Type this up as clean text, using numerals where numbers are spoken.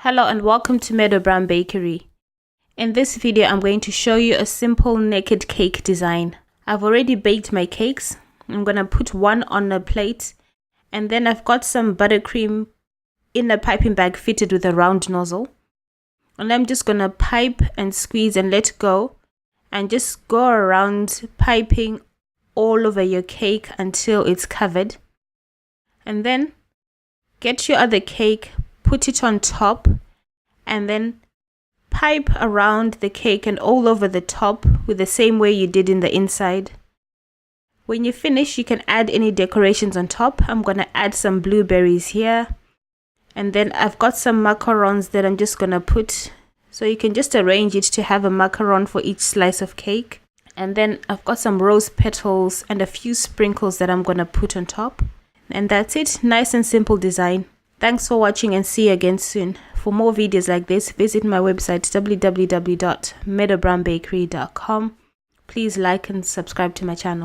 Hello and welcome to Meadow Bakery. In this video, I'm going to show you a simple naked cake design. I've already baked my cakes. I'm going to put one on a plate, and then I've got some buttercream in a piping bag fitted with a round nozzle. And I'm just going to pipe and squeeze and let go, and just go around piping all over your cake until it's covered. And then get your other cake, put it on top, and then pipe around the cake and all over the top with the same way you did in the inside. When you finish, you can add any decorations on top. I'm going to add some blueberries here, and then I've got some macarons that I'm just going to put, so you can just arrange it to have a macaron for each slice of cake. And then I've got some rose petals and a few sprinkles that I'm going to put on top. And that's it. Nice and simple design. Thanks for watching and see you again soon. For more videos like this, visit my website www.meadowbakery.com. Please like and subscribe to my channel.